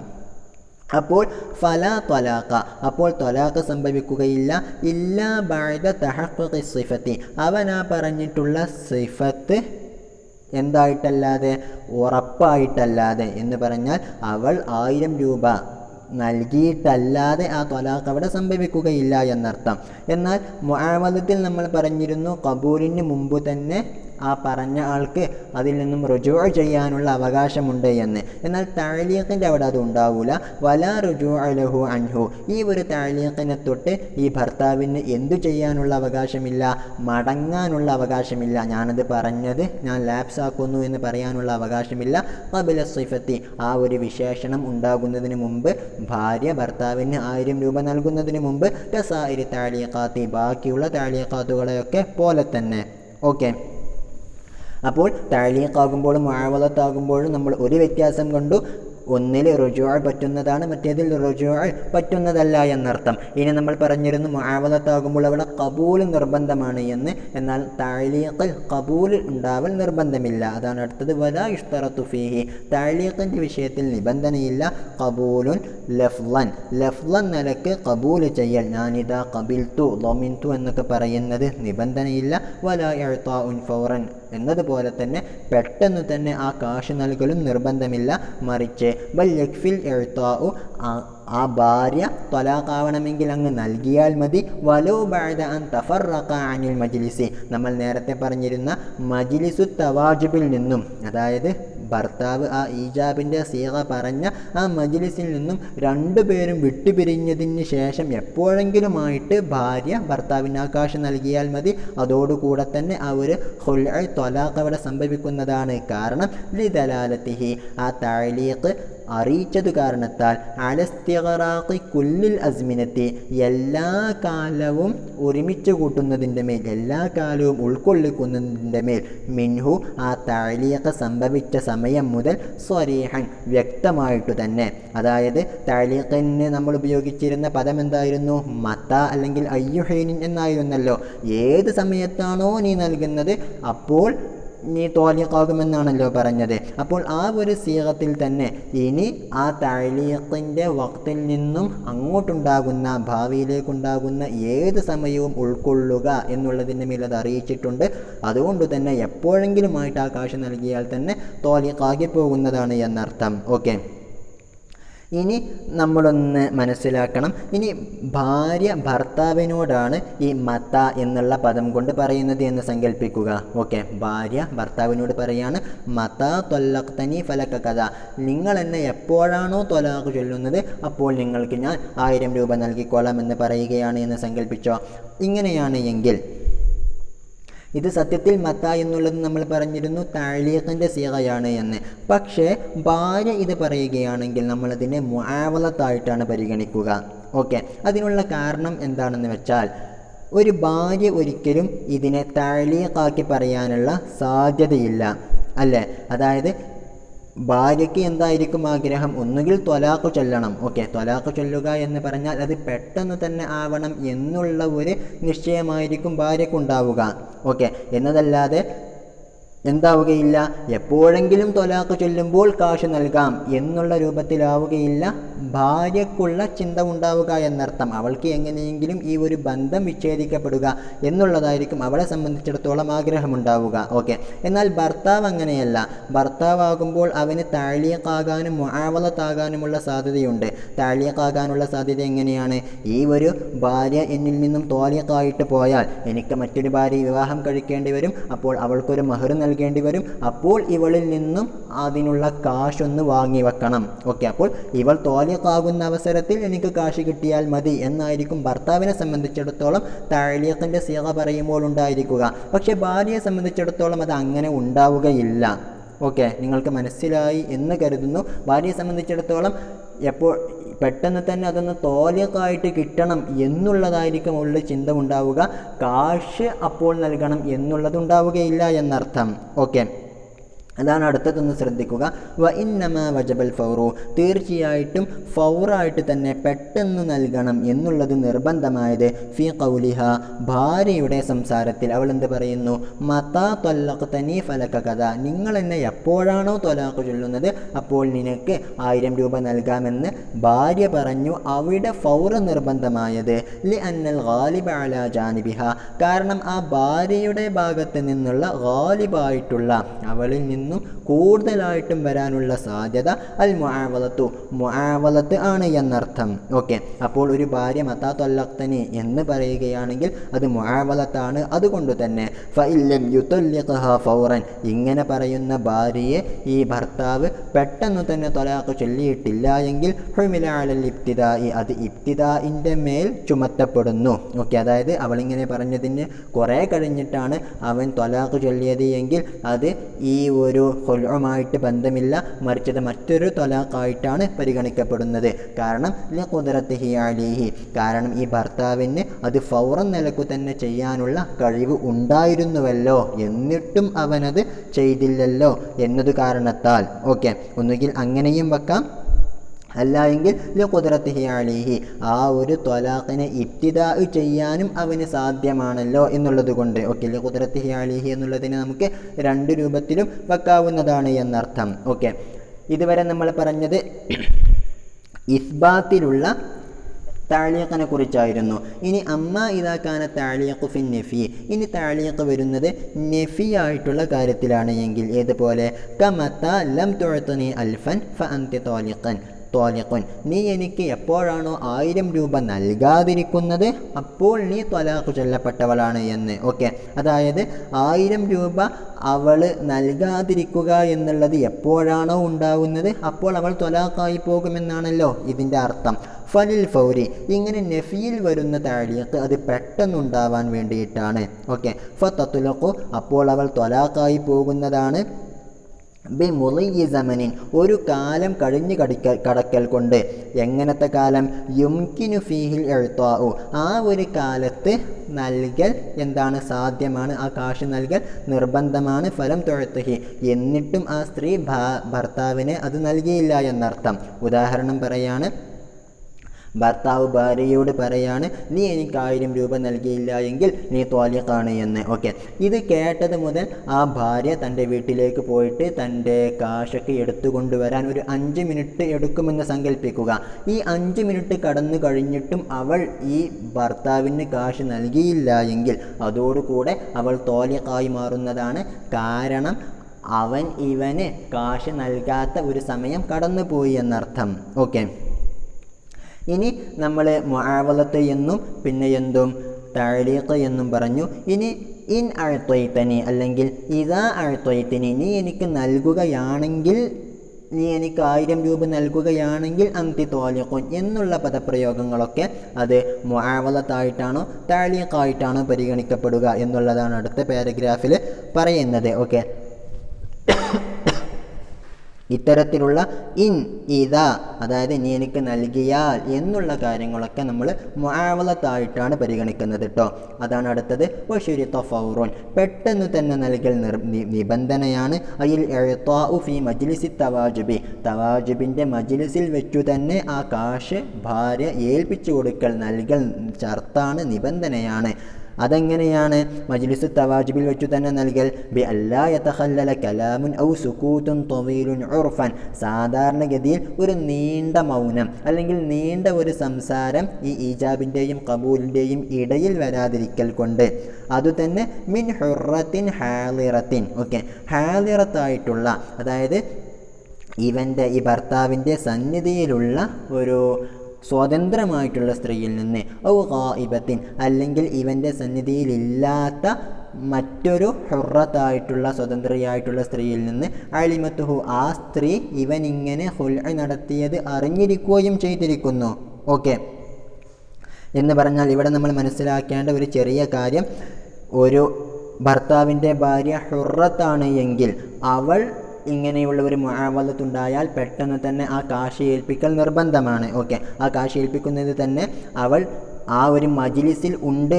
അപ്പോൾ ഫലാ ത്വലാഖ, അപ്പോൾ ത്വലാഖ് സംഭവിക്കുകയില്ല ഇല്ലാ ബഅദ തഹഖുഖി സിഫത്തി, അവൻ ആ പറഞ്ഞിട്ടുള്ള സിഫത്ത് എന്തായിട്ടല്ലാതെ, ഉറപ്പായിട്ടല്ലാതെ. എന്ന് പറഞ്ഞാൽ അവൾ 1000 രൂപ നൽകിയിട്ടല്ലാതെ ആ ത്വലാഖ് അവിടെ സംഭവിക്കുകയില്ല എന്നർത്ഥം. എന്നാൽ മുആവലത്തിൽ നമ്മൾ പറഞ്ഞിരുന്നു ഖബൂലിന് മുമ്പ് തന്നെ ആ പറഞ്ഞ ആൾക്ക് അതിൽ നിന്നും റുജൂ ചെയ്യാനുള്ള അവകാശമുണ്ട് എന്ന്. എന്നാൽ തഅലീഖിൻ്റെ അവിടെ അത് ഉണ്ടാവില്ല. വലാ റുജൂ ലഹു അൻഹു, ഈ ഒരു തഅലീഖിനെ തൊട്ട് ഈ ഭർത്താവിന് എന്തു ചെയ്യാനുള്ള അവകാശമില്ല, മടങ്ങാനുള്ള അവകാശമില്ല. ഞാനത് പറഞ്ഞത് ഞാൻ ലാപ്സ് ആക്കുന്നു എന്ന് പറയാനുള്ള അവകാശമില്ല. ഖബല സിഫത്തി, ആ ഒരു വിശേഷണം ഉണ്ടാകുന്നതിന് മുമ്പ്, ഭാര്യ ഭർത്താവിന് 1000 രൂപ നൽകുന്നതിന് മുമ്പ്, കസായിരി തഅലീഖാത്തി, ബാക്കിയുള്ള തഅലീഖാത്തുകളെയൊക്കെ പോലെ തന്നെ. ഓക്കെ, അപ്പോൾ തഅലീഖാകുമ്പോഴും മുആവളത്താകുമ്പോഴും നമ്മൾ ഒരു വ്യത്യാസം കണ്ടു. ഒന്നിൽ റുജൂ പറ്റുന്നതാണ്, മറ്റേതിൽ റുജൂ പറ്റുന്നതല്ല എന്നർത്ഥം. ഇനി നമ്മൾ പറഞ്ഞിരുന്നു മുആവളത്താകുമ്പോൾ അവിടെ ഖബൂൽ നിർബന്ധമാണ് എന്ന്. എന്നാൽ തഅലീഖിൽ ഖബൂൽ ഉണ്ടാവൽ നിർബന്ധമില്ല. അതാണ് അടുത്തത്. വലാ യുഷ്തറത്തു ഫീഹി, തഅലീഖിൻ്റെ വിഷയത്തിൽ നിബന്ധനയില്ല. ഖബൂലുൻ ലഫ്ളൻ, ലഫ്ളൻ നിലക്ക് ഖബൂൽ ചെയ്യൽ, ഞാനിതാ ഖബിൽതു ളമിൻതു എന്നൊക്കെ പറയുന്നത് നിബന്ധനയില്ല. വലാ ഇഅ്താഉൻ ഫൗറൻ, എന്നതുപോലെ തന്നെ പെട്ടെന്ന് തന്നെ ആ കാശ് നൽകലും നിർബന്ധമില്ല. മറിച്ച് ബൽ യക്ഫിൽ ഇഅ്താഉ, ആ ഭാര്യ ത്വലാഖാവണമെങ്കിൽ അങ്ങ് നൽകിയാൽ മതി. വലോ ബഅദ അൻ തഫറഖ അനിൽ മജ്ലിസി, നമ്മൾ നേരത്തെ പറഞ്ഞിരുന്ന മജ്ലിസു തവാജുബിൽ നിന്നും, അതായത് ഭർത്താവ് ആ ഈജാബിൻ്റെ സീഗ പറഞ്ഞ ആ മജ്ലിസിൽ നിന്നും രണ്ടുപേരും വിട്ടുപിരിഞ്ഞതിന് ശേഷം എപ്പോഴെങ്കിലുമായിട്ട് ഭാര്യ ഭർത്താവിന് ആ കാശ് നൽകിയാൽ മതി. അതോടുകൂടെ തന്നെ ആ ഒരു ഖുൽഉ ത്വലാഖ് അവിടെ സംഭവിക്കുന്നതാണ്. കാരണം ലിദലാലത്തിഹി, ആ തഅലീഖ് അറിയിച്ചതു കാരണത്താൽ, അലസ്തിഗ്റാഖി കുല്ലിൽ അസ്മിനത്തി, എല്ലാ കാലവും ഒരുമിച്ച് കൂട്ടുന്നതിൻ്റെ മേൽ, എല്ലാ കാലവും ഉൾക്കൊള്ളിക്കുന്നതിൻ്റെ മേൽ, മിൻഹു, ആ തഅലീഖ് സംഭവിച്ച സമയം മുതൽ, സ്വരീഹൻ, വ്യക്തമായിട്ടു തന്നെ. അതായത് തഅലീഖിന് നമ്മൾ ഉപയോഗിച്ചിരുന്ന പദം എന്തായിരുന്നു? മത അല്ലെങ്കിൽ അയ്യുഹൈനിൻ എന്നായിരുന്നല്ലോ. ഏത് സമയത്താണോ നീ നൽകുന്നത് അപ്പോൾ നീ ത്വാലിഖാകുമെന്നാണല്ലോ പറഞ്ഞത്. അപ്പോൾ ആ ഒരു സീഗത്തിൽ തന്നെ ഇനി ആ തഅലീഖിൻ്റെ വഖ്തിൽ നിന്നും അങ്ങോട്ടുണ്ടാകുന്ന, ഭാവിയിലേക്കുണ്ടാകുന്ന ഏത് സമയവും ഉൾക്കൊള്ളുക എന്നുള്ളതിൻ്റെ മേൽ അത് അറിയിച്ചിട്ടുണ്ട്. അതുകൊണ്ട് തന്നെ എപ്പോഴെങ്കിലുമായിട്ട് ആ കാശ് നൽകിയാൽ തന്നെ ത്വാലിഖാകി പോകുന്നതാണ് എന്നർത്ഥം. ഓക്കെ, ഇനി നമ്മളൊന്ന് മനസ്സിലാക്കണം. ഇനി ഭാര്യ ഭർത്താവിനോടാണ് ഈ മത എന്നുള്ള പദം കൊണ്ട് പറയുന്നത് എന്ന് സങ്കല്പിക്കുക. ഓക്കെ, ഭാര്യ ഭർത്താവിനോട് പറയാണ്, മത ത്വല്ലഖ്തനി ഫലക കഥ, നിങ്ങൾ എന്നെ എപ്പോഴാണോ ത്വലാഖ് ചൊല്ലുന്നത് അപ്പോൾ നിങ്ങൾക്ക് ഞാൻ 1000 രൂപ നൽകിക്കോളാം എന്ന് പറയുകയാണ് എന്ന് സങ്കല്പിച്ചോ. ഇങ്ങനെയാണ് എങ്കിൽ ഇത് സത്യത്തിൽ മത എന്നുള്ളത് നമ്മൾ പറഞ്ഞിരുന്നു തഅലീഖിൻ്റെ സീഗയാണ് എന്ന്. പക്ഷേ ഭാര്യ ഇത് പറയുകയാണെങ്കിൽ നമ്മളതിനെ മുആവളത്തായിട്ടാണ് പരിഗണിക്കുക. ഓക്കെ, അതിനുള്ള കാരണം എന്താണെന്ന് വെച്ചാൽ, ഒരു ഭാര്യ ഒരിക്കലും ഇതിനെ തഅലീഖാക്കി പറയാനുള്ള സാധ്യതയില്ല, അല്ലേ? അതായത് ഭാര്യയ്ക്ക് എന്തായിരിക്കും ആഗ്രഹം? ഒന്നുകിൽ ത്വലാഖ് ചൊല്ലണം. ഓക്കെ, ത്വലാഖ് ചൊല്ലുക എന്ന് പറഞ്ഞാൽ അത് പെട്ടെന്ന് തന്നെ ആവണം എന്നുള്ള ഒരു നിശ്ചയമായിരിക്കും ഭാര്യയ്ക്കുണ്ടാവുക. ഓക്കെ, എന്നതല്ലാതെ എന്താവുകയില്ല, എപ്പോഴെങ്കിലും ത്വലാഖ് ചൊല്ലുമ്പോൾ കാശ് നൽകാം എന്നുള്ള രൂപത്തിലാവുകയില്ല ഭാര്യക്കുള്ള ചിന്ത ഉണ്ടാവുക എന്നർത്ഥം. അവൾക്ക് എങ്ങനെയെങ്കിലും ഈ ഒരു ബന്ധം വിച്ഛേദിക്കപ്പെടുക എന്നുള്ളതായിരിക്കും അവളെ സംബന്ധിച്ചിടത്തോളം ആഗ്രഹമുണ്ടാവുക. ഓക്കെ, എന്നാൽ ഭർത്താവ് അങ്ങനെയല്ല. ഭർത്താവാകുമ്പോൾ അവന് തഅലീഖാകാനും മുആവളത്താകാനുമുള്ള സാധ്യതയുണ്ട്. തഅലീഖാകാനുള്ള സാധ്യത എങ്ങനെയാണ്? ഈ ഒരു ഭാര്യ എന്നിൽ നിന്നും ത്വാലിഖായിട്ട് പോയാൽ എനിക്ക് മറ്റൊരു ഭാര്യ വിവാഹം കഴിക്കേണ്ടി വരും. അപ്പോൾ അവൾക്കൊരു മഹർ നൽകേണ്ടി വരും. അപ്പോൾ ഇവളിൽ നിന്നും അതിനുള്ള കാശൊന്ന് വാങ്ങി വെക്കണം. ഓക്കെ, അപ്പോൾ ഇവൾ ത്വാലിഖാകുന്ന അവസരത്തിൽ എനിക്ക് കാശ് കിട്ടിയാൽ മതി എന്നായിരിക്കും ഭർത്താവിനെ സംബന്ധിച്ചിടത്തോളം തഅലീഖിൻ്റെ സീഗ പറയുമ്പോൾ ഉണ്ടായിരിക്കുക. പക്ഷേ ഭാര്യയെ സംബന്ധിച്ചിടത്തോളം അത് അങ്ങനെ ഉണ്ടാവുകയില്ല. ഓക്കെ, നിങ്ങൾക്ക് മനസ്സിലായി എന്ന് കരുതുന്നു. ഭാര്യയെ സംബന്ധിച്ചിടത്തോളം എപ്പോൾ പെട്ടെന്ന് തന്നെ അതൊന്ന് ത്വാലിഖായിട്ട് കിട്ടണം എന്നുള്ളതായിരിക്കും ഉള്ള ചിന്ത ഉണ്ടാവുക. കാശ് അപ്പോൾ നൽകണം എന്നുള്ളതുണ്ടാവുകയില്ല എന്നർത്ഥം. ഓക്കെ, അതാണ് അടുത്തതൊന്ന് ശ്രദ്ധിക്കുക. വ ഇന്നമാ വജബൽ ഫൗറു, തീർച്ചയായിട്ടും ഫൗറായിട്ട് തന്നെ പെട്ടെന്ന് നൽകണം എന്നുള്ളത് നിർബന്ധമായത് ഫി ഖൗലിഹ, ഭാര്യയുടെ സംസാരത്തിൽ. അവൾ എന്ത് പറയുന്നു? മതാ ത്വല്ലഖ്തനി ഫലക കഥ, നിങ്ങൾ എന്നെ എപ്പോഴാണോ ത്വലാഖ് ചൊല്ലുന്നത് അപ്പോൾ നിനക്ക് 1000 രൂപ നൽകാമെന്ന് ഭാര്യ പറഞ്ഞു. അവിടെ ഫൗറ് നിർബന്ധമായത് ലി അന്നൽ ഗാലിബ അലാ ജാനിബിഹ, കാരണം ആ ഭാര്യയുടെ ഭാഗത്ത് നിന്നുള്ള ഗാലിബായിട്ടുള്ള, അവളിൽ നിന്ന് നിന്നും കൂടുതലായിട്ടും വരാനുള്ള സാധ്യത അൽ മുആവലത്ത് ആണ് എന്നർത്ഥം. ഓക്കെ, അപ്പോൾ ഒരു ഭാര്യ മതാ തൊല്ലഖ്തനി എന്ന് പറയുകയാണെങ്കിൽ അത് മുആവലത്താണ്. അതുകൊണ്ട് തന്നെ ഫഇല്ലം യുതല്ലിഖഹാ ഫൗറൻ, ഇങ്ങനെ പറയുന്ന ഭാര്യയെ ഈ ഭർത്താവ് പെട്ടെന്ന് തന്നെ തൊലാഖ് ചൊല്ലിയിട്ടില്ല എങ്കിൽ ഹുമില അലൽ ഇബ്തിദാഇ, അത് ഇബ്തിദാഇൻ്റെ മേൽ ചുമത്തപ്പെടുന്നു. ഓക്കെ, അതായത് അവളിങ്ങനെ പറഞ്ഞതിന് കുറേ കഴിഞ്ഞിട്ടാണ് അവൻ തൊലാഖ് ചൊല്ലിയത് എങ്കിൽ അത് ഈ ഒരു ഖുൽഉമായിട്ട് ബന്ധമില്ല, മറിച്ചത് മറ്റൊരു തൊലാഖായിട്ടാണ് പരിഗണിക്കപ്പെടുന്നത്. കാരണം ലിഖുദ്റത്തിഹി അലൈഹി, കാരണം ഈ ഭർത്താവിന് അത് ഫൗറൻ നിലക്കു തന്നെ ചെയ്യാനുള്ള കഴിവ് ഉണ്ടായിരുന്നുവല്ലോ, എന്നിട്ടും അവനത് ചെയ്തില്ലല്ലോ എന്നത് കാരണത്താൽ. ഓക്കെ, ഒന്നുകിൽ അങ്ങനെയും വെക്കാം, അല്ല എങ്കിൽ ലിഖുദ്റത്തിഹി അലൈഹി, ആ ഒരു ത്വലാഖിനെ ഇബ്തിദാ ചെയ്യാനും അവന് സാധ്യമാണല്ലോ എന്നുള്ളത് കൊണ്ട്. ഓക്കെ, ലിഖുദ്റത്തിഹി അലൈഹി എന്നുള്ളതിനെ നമുക്ക് രണ്ട് രൂപത്തിലും വെക്കാവുന്നതാണ് എന്നർത്ഥം. ഓക്കെ, ഇതുവരെ നമ്മൾ പറഞ്ഞത് ഇസ്ബാത്തിലുള്ള താലീഖിനെ കുറിച്ചായിരുന്നു. ഇനി അമ്മ ഇതാക്കാന താലീഖു ഫി നഫി, ഇനി താലീഖ് വരുന്നത് നഫി ആയിട്ടുള്ള കാര്യത്തിലാണ് എങ്കിൽ ഏതുപോലെ കമത ലം തുഅ്തിനി അൽഫൻ ഫഅൻതി താലിഖൻ, നീ എനിക്ക് എപ്പോഴാണോ 1000 രൂപ നൽകാതിരിക്കുന്നത് അപ്പോൾ നീ ത്വലാഖ് ചൊല്ലപ്പെട്ടവളാണ് എന്ന്. ഓക്കെ, അതായത് 1000 രൂപ അവൾ നൽകാതിരിക്കുക എന്നുള്ളത് എപ്പോഴാണോ ഉണ്ടാവുന്നത് അപ്പോൾ അവൾ ത്വലാഖായി പോകുമെന്നാണല്ലോ ഇതിൻ്റെ അർത്ഥം. ഫലിൽ ഫൗരി, ഇങ്ങനെ നഫിയിൽ വരുന്ന താലീഖ് അത് പെട്ടെന്നുണ്ടാവാൻ വേണ്ടിയിട്ടാണ്. ഓക്കെ, ഫതത്ലഖു, അപ്പോൾ അവൾ ത്വലാഖായി പോകുന്നതാണ്. ബിമുളിയി സമനിൻ, ഒരു കാലം കഴിഞ്ഞ് കടക്കൽ കൊണ്ട്. എങ്ങനത്തെ കാലം? യുംകിനു ഫീഹിൽ ഇഅ്താഉ, ആ ഒരു കാലത്ത് നൽകൽ എന്താണ്? സാധ്യമാണ്, ആ കാശ് നൽകൽ നിർബന്ധമാണ്. ഫലം തുഅ്തിഹി, എന്നിട്ടും ആ സ്ത്രീ ഭർത്താവിനെ അത് നൽകിയില്ല എന്നർത്ഥം. ഉദാഹരണം പറയാണ്, ഭർത്താവ് ഭാര്യയോട് പറയാണ്, നീ എനിക്ക് 1000 രൂപ നൽകിയില്ല എങ്കിൽ നീ ത്വാലിഖാണ് എന്ന്. ഓക്കെ, ഇത് കേട്ടത് മുതൽ ആ ഭാര്യ തൻ്റെ വീട്ടിലേക്ക് പോയിട്ട് തൻ്റെ കാശൊക്കെ എടുത്തുകൊണ്ടുവരാൻ ഒരു 5 മിനിറ്റ് എടുക്കുമെന്ന് സങ്കല്പിക്കുക. ഈ 5 മിനിറ്റ് കടന്നു കഴിഞ്ഞിട്ടും അവൾ ഈ ഭർത്താവിന് കാശ് നൽകിയില്ല എങ്കിൽ അതോടുകൂടെ അവൾ ത്വാലിഖായി മാറുന്നതാണ്. കാരണം അവൻ ഇവന് കാശ് നൽകാത്ത ഒരു സമയം കടന്നുപോയി എന്നർത്ഥം. ഓക്കെ, ഇനി നമ്മൾ മുആവലത്ത് എന്നും പിന്നെ എന്തും തഅലീഖ് എന്നും പറഞ്ഞു. ഇനി ഇൻ അഅ്തൈതനി, അല്ലെങ്കിൽ ഇദാ അഅ്തൈതനി, നീ എനിക്ക് നൽകുകയാണെങ്കിൽ, നീ എനിക്ക് 1000 രൂപ നൽകുകയാണെങ്കിൽ അന്തി ത്വാലിഖുൻ എന്നുള്ള പദപ്രയോഗങ്ങളൊക്കെ അത് മുആവലത്തായിട്ടാണോ തഅലീഖായിട്ടാണോ പരിഗണിക്കപ്പെടുക എന്നുള്ളതാണ് അടുത്ത പാരഗ്രാഫിൽ പറയുന്നത്. ഓക്കെ, ഇത്തരത്തിലുള്ള ഇൻ ഇദാ, അതായത് നീ എനിക്ക് നൽകിയാൽ എന്നുള്ള കാര്യങ്ങളൊക്കെ നമ്മൾ മുആവലത്തായിട്ടാണ് പരിഗണിക്കുന്നത് കേട്ടോ. അതാണ് അടുത്തത്. വശുരിത ഫൗറുൻ, പെട്ടെന്ന് തന്നെ നൽകൽ നിബന്ധനയാണ്. അയിൽ ഇഅ്താഉ ഫി മജ്ലിസി തവാജുബി, തവാജുബിൻ്റെ മജ്ലിസിൽ വെച്ചു തന്നെ ആ കാശ് ഭാര്യ ഏൽപ്പിച്ചു കൊടുക്കൽ നൽകൽ ഷർത്താണ്, നിബന്ധനയാണ്. അതെങ്ങനെയാണ്? മജ്ലിസു തവാജിബിൽ വെച്ചു തന്നെ നൽകൽ. ബി അല്ലാ യതഖല്ലല കലാമുൻ ഔ സുകൂതുൻ തവീലുൻ ഉർഫൻ, സാധാരണഗതിയിൽ ഒരു നീണ്ട മൗനം അല്ലെങ്കിൽ നീണ്ട ഒരു സംസാരം ഈ ഈജാബിൻ്റെയും കബൂലിൻ്റെയും ഇടയിൽ വരാതിരിക്കൽ കൊണ്ട്. അതുതന്നെ മിൻ ഹുറത്തിൻ ഹാലിറത്തിൻ, ഓക്കെ, ഹാലിറത്തായിട്ടുള്ള, അതായത് ഇവൻ്റെ ഈ ഭർത്താവിൻ്റെ സന്നിധിയിലുള്ള ഒരു സ്വതന്ത്രമായിട്ടുള്ള സ്ത്രീയിൽ നിന്ന്, ഔ ഗായിബത്തിൻ, അല്ലെങ്കിൽ ഇവൻ്റെ സന്നിധിയിലില്ലാത്ത മറ്റൊരു ഹുറത്തായിട്ടുള്ള സ്വതന്ത്രയായിട്ടുള്ള സ്ത്രീയിൽ നിന്ന്, അലിമത്തുഹു, ആ സ്ത്രീ ഇവൻ ഇങ്ങനെ ഖുൽഅ നടത്തിയത് അറിഞ്ഞിരിക്കുകയും ചെയ്തിരിക്കുന്നു. ഓക്കെ, എന്ന് പറഞ്ഞാൽ ഇവിടെ നമ്മൾ മനസ്സിലാക്കേണ്ട ഒരു ചെറിയ കാര്യം, ഒരു ഭർത്താവിൻ്റെ ഭാര്യ ഹുറത്താണ് എങ്കിൽ അവൾ ഇങ്ങനെയുള്ള ഒരു മുആവലത്തുണ്ടായാൽ പെട്ടെന്ന് തന്നെ ആ കാശ് ഏൽപ്പിക്കൽ നിർബന്ധമാണ്. ഓക്കെ, ആ കാശ് ഏൽപ്പിക്കുന്നത് തന്നെ അവൾ ആ ഒരു മജ്ലിസിൽ ഉണ്ട്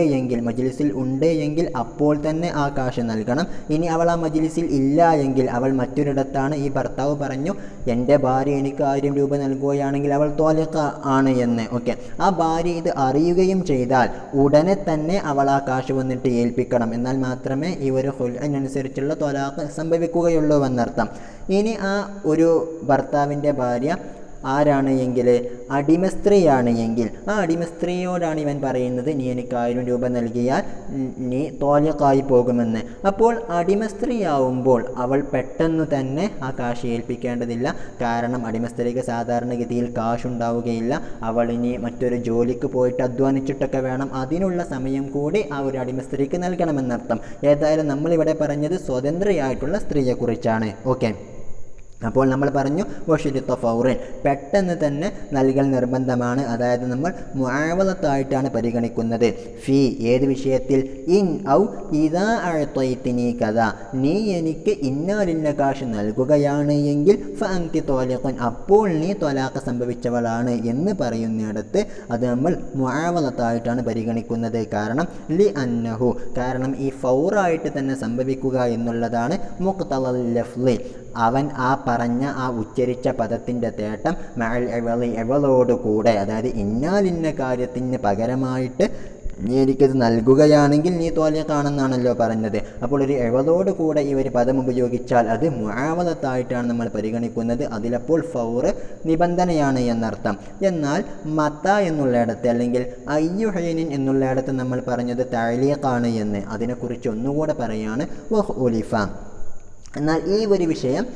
എങ്കിൽ അപ്പോൾ തന്നെ ആ കാശ് നൽകണം. ഇനി അവൾ ആ മജ്ലിസിൽ ഇല്ല എങ്കിൽ, അവൾ മറ്റൊരിടത്താണ്, ഈ ഭർത്താവ് പറഞ്ഞു എൻ്റെ ഭാര്യ എനിക്ക് 1000 രൂപ നൽകുകയാണെങ്കിൽ അവൾ ത്വാലിഖ ആണ് എന്ന്. ഓക്കെ, ആ ഭാര്യ ഇത് അറിയുകയും ചെയ്താൽ ഉടനെ തന്നെ അവൾ ആ കാശ് വന്നിട്ട് ഏൽപ്പിക്കണം. എന്നാൽ മാത്രമേ ഈ ഒരു ഖുൽഅനുസരിച്ചുള്ള ത്വലാഖ് സംഭവിക്കുകയുള്ളൂ എന്നർത്ഥം. ഇനി ആ ഒരു ഭർത്താവിൻ്റെ ഭാര്യ ആരാണ് എങ്കിൽ അടിമസ്ത്രീയാണ് എങ്കിൽ ആ അടിമസ്ത്രീയോടാണ് ഇവൻ പറയുന്നത് നീ എനിക്ക് 1000 രൂപ നൽകിയാൽ നീ തോലക്കായി പോകുമെന്ന്. അപ്പോൾ അടിമസ്ത്രീയാവുമ്പോൾ അവൾ പെട്ടെന്ന് തന്നെ ആ കാശ് ഏൽപ്പിക്കേണ്ടതില്ല. കാരണം അടിമസ്ത്രീക്ക് സാധാരണഗതിയിൽ കാശുണ്ടാവുകയില്ല. അവൾ ഇനി മറ്റൊരു ജോലിക്ക് പോയിട്ട് അധ്വാനിച്ചിട്ടൊക്കെ വേണം, അതിനുള്ള സമയം കൂടി ആ ഒരു അടിമസ്ത്രീക്ക് നൽകണമെന്നർത്ഥം. ഏതായാലും നമ്മളിവിടെ പറഞ്ഞത് സ്വതന്ത്രയായിട്ടുള്ള സ്ത്രീയെക്കുറിച്ചാണ്. ഓക്കെ, അപ്പോൾ നമ്മൾ പറഞ്ഞു വശുരിത്ത ഫൗറൻ, പെട്ടെന്ന് തന്നെ നൽകൽ നിർബന്ധമാണ്. അതായത് നമ്മൾ മുആവലത്തായിട്ടാണ് പരിഗണിക്കുന്നത്. ഫി ഏത് വിഷയത്തിൽ? ഇൻ ഔ ഇദാ അഅതൈതനി കദാ, നീ എനിക്ക് ഇന്നാലിന്ന കാശ് നൽകുകയാണ് എങ്കിൽ ഫഅൻതി ത്വാലിഖുൻ, അപ്പോൾ നീ ത്വലാഖ് സംഭവിച്ചവളാണ് എന്ന് പറയുന്നിടത്ത് അത് നമ്മൾ മുആവലത്തായിട്ടാണ് പരിഗണിക്കുന്നത്. കാരണം ലി അന്നഹു, കാരണം ഈ ഫൗറായിട്ട് തന്നെ സംഭവിക്കുക എന്നുള്ളതാണ് മുഖ്തളൽ ലഫ്ളി, അവൻ ആ പറഞ്ഞ ആ ഉച്ചരിച്ച പദത്തിൻ്റെ തേട്ടം മഅൽ ഇവളി, ഇവളോട് കൂടെ, അതായത് ഇന്നാലിന്ന കാര്യത്തിന് പകരമായിട്ട് നീ എനിക്കത് നൽകുകയാണെങ്കിൽ നീ ത്വാലിഖാണെന്നാണല്ലോ പറഞ്ഞത്. അപ്പോൾ ഒരു ഇവളോട് കൂടെ ഈ ഒരു പദം ഉപയോഗിച്ചാൽ അത് മുആവലത്തായിട്ടാണ് നമ്മൾ പരിഗണിക്കുന്നത്. അതിലപ്പോൾ ഫൗറ് നിബന്ധനയാണ് എന്നർത്ഥം. എന്നാൽ മത്ത എന്നുള്ളിടത്ത് അല്ലെങ്കിൽ അയ്യുഹൈനിൻ എന്നുള്ളിടത്ത് നമ്മൾ പറഞ്ഞത് തഅലീഖാണ് എന്ന്, അതിനെക്കുറിച്ച് ഒന്നുകൂടെ പറയാണ് വഹ് ഉലിഫ. എന്നാൽ ഈ ഒരു വിഷയം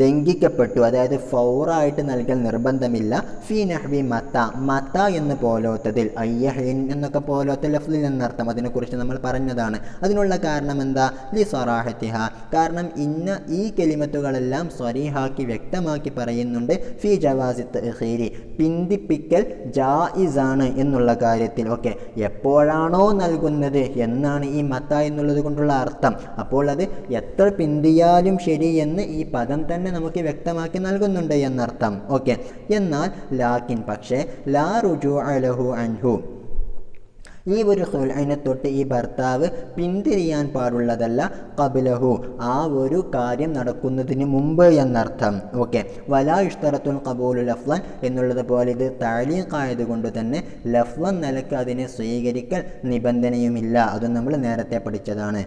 ലംഘിക്കപ്പെട്ടു, അതായത് ഫൗറായിട്ട് നൽകൽ നിർബന്ധമില്ല. ഫി നഹ്വി മത്ത, മത്ത എന്ന് പോലോത്തതിൽ, അയ്യഹീൻ എന്നൊക്കെ പോലോത്ത ലഫ്ലിൽ എന്നർത്ഥം, അതിനെക്കുറിച്ച് നമ്മൾ പറഞ്ഞതാണ്. അതിനുള്ള കാരണം എന്താ? ലി സ്വറാഹത്തിഹ, കാരണം ഇന്ന ഈ കലിമത്തുകളെല്ലാം സ്വരീഹാക്കി വ്യക്തമാക്കി പറയുന്നുണ്ട്. ഫി ജവാസി തഅഖീരി, പിന്തിപ്പിക്കൽ ജായിസാണ് എന്നുള്ള കാര്യത്തിൽ. ഓക്കെ, എപ്പോഴാണോ നൽകുന്നത് എന്നാണ് ഈ മത്ത എന്നുള്ളത് കൊണ്ടുള്ള അർത്ഥം. അപ്പോൾ അത് എത്ര പിന്തിയാലും ശരി എന്ന് ഈ പദം തന്നെ നമുക്ക് വ്യക്തമാക്കി നൽകുന്നുണ്ട് എന്നർത്ഥം. ഓക്കെ, എന്നാൽ ലാക്കിൻ, പക്ഷേ ലാ റുജൂഅ ലഹു അൻഹു, ഈ ഒരു ഖുൽഇനെ തൊട്ട് ഈ ഭർത്താവ് പിന്തിരിയാൻ പാടുള്ളതല്ല. ഖബ്ലഹു, ആ ഒരു കാര്യം നടക്കുന്നതിന് മുമ്പ് എന്നർത്ഥം. ഓക്കെ, വലാ ഇഷ്തറത്തുൽ ഖബൂലു ലഫ്ളൻ എന്നുള്ളത് പോലെ ഇത് തഅലീഖായതുകൊണ്ട് തന്നെ ലഫ്ളൻ നിലക്ക് അതിനെ സ്വീകരിക്കൽ നിബന്ധനയുമില്ല. അതും നമ്മൾ നേരത്തെ പഠിച്ചതാണ്.